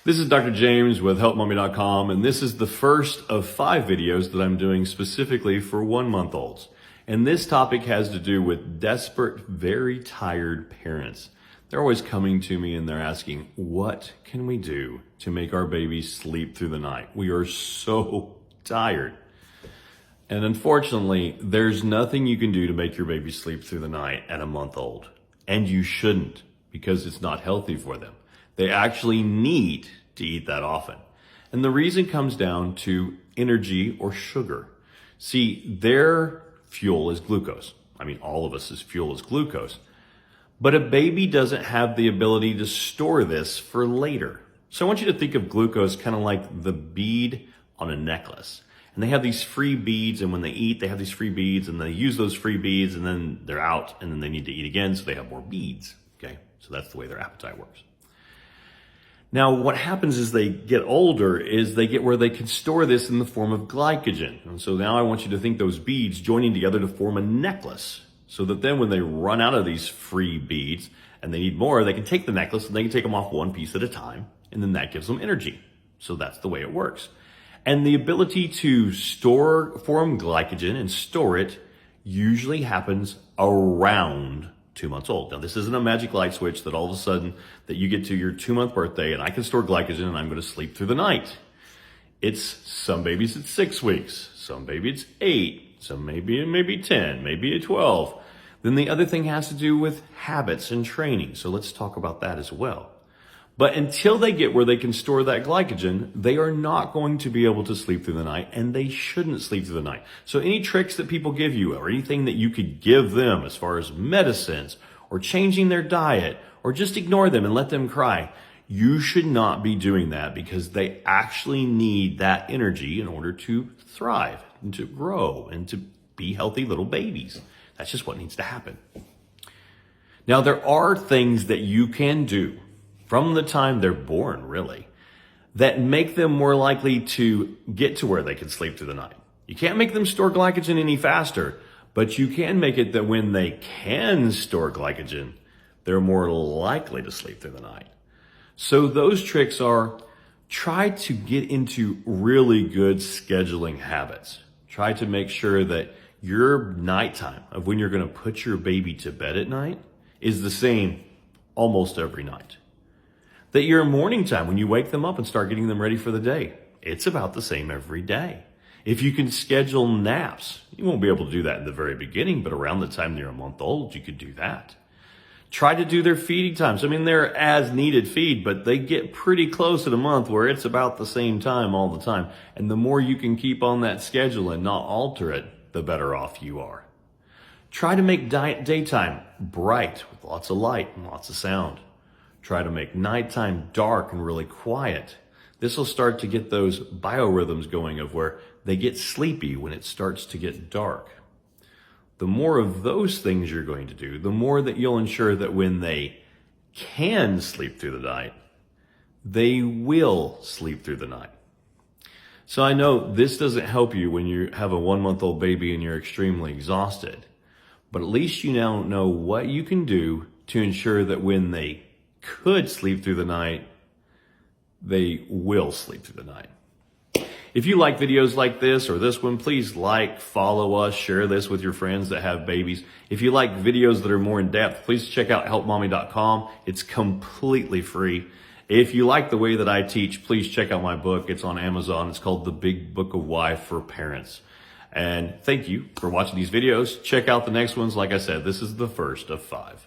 This is Dr. James with Helpmommy.com, and this is the first of 5 videos that I'm doing specifically for 1-month-olds. And this topic has to do with desperate, very tired parents. They're always coming to me and they're asking, what can we do to make our babies sleep through the night? We are so tired. And unfortunately, there's nothing you can do to make your baby sleep through the night at a month old. And you shouldn't, because it's not healthy for them. They actually need to eat that often. And the reason comes down to energy or sugar. See, their fuel is glucose. I mean, all of us' fuel is glucose. But a baby doesn't have the ability to store this for later. So I want you to think of glucose kind of like the bead on a necklace. And they have these free beads, and when they eat, they have these free beads, and they use those free beads, and then they're out, and then they need to eat again, so they have more beads. Okay, so that's the way their appetite works. Now, what happens as they get older is they get where they can store this in the form of glycogen. And so now I want you to think those beads joining together to form a necklace, so that then when they run out of these free beads and they need more, they can take the necklace and they can take them off one piece at a time, and then that gives them energy. So that's the way it works. And the ability to form glycogen and store it usually happens around 2 months old. Now, this isn't a magic light switch that all of a sudden that you get to your 2-month birthday and I can store glycogen and I'm going to sleep through the night. It's some babies it's 6 weeks, some babies it's 8, some maybe 10, maybe 12. Then the other thing has to do with habits and training. So let's talk about that as well. But until they get where they can store that glycogen, they are not going to be able to sleep through the night, and they shouldn't sleep through the night. So any tricks that people give you or anything that you could give them as far as medicines or changing their diet or just ignore them and let them cry, you should not be doing that, because they actually need that energy in order to thrive and to grow and to be healthy little babies. That's just what needs to happen. Now, there are things that you can do from the time they're born, really, that make them more likely to get to where they can sleep through the night. You can't make them store glycogen any faster, but you can make it that when they can store glycogen, they're more likely to sleep through the night. So those tricks are: try to get into really good scheduling habits. Try to make sure that your nighttime of when you're going to put your baby to bed at night is the same almost every night. That your morning time, when you wake them up and start getting them ready for the day, it's about the same every day. If you can schedule naps, you won't be able to do that in the very beginning, but around the time they're a month old, you could do that. Try to do their feeding times. I mean, they're as needed feed, but they get pretty close at a month where it's about the same time all the time. And the more you can keep on that schedule and not alter it, the better off you are. Try to make daytime bright with lots of light and lots of sound. Try to make nighttime dark and really quiet. This will start to get those biorhythms going of where they get sleepy when it starts to get dark. The more of those things you're going to do, the more that you'll ensure that when they can sleep through the night, they will sleep through the night. So I know this doesn't help you when you have a 1-month-old baby and you're extremely exhausted, but at least you now know what you can do to ensure that when they could sleep through the night, they will sleep through the night. If you like videos like this or this one, please like, follow us, share this with your friends that have babies. If you like videos that are more in depth, please check out Helpmommy.com. It's completely free. If you like the way that I teach, please check out my book. It's on Amazon. It's called The Big Book of Why for Parents. And thank you for watching these videos. Check out the next ones. Like I said, this is the first of 5.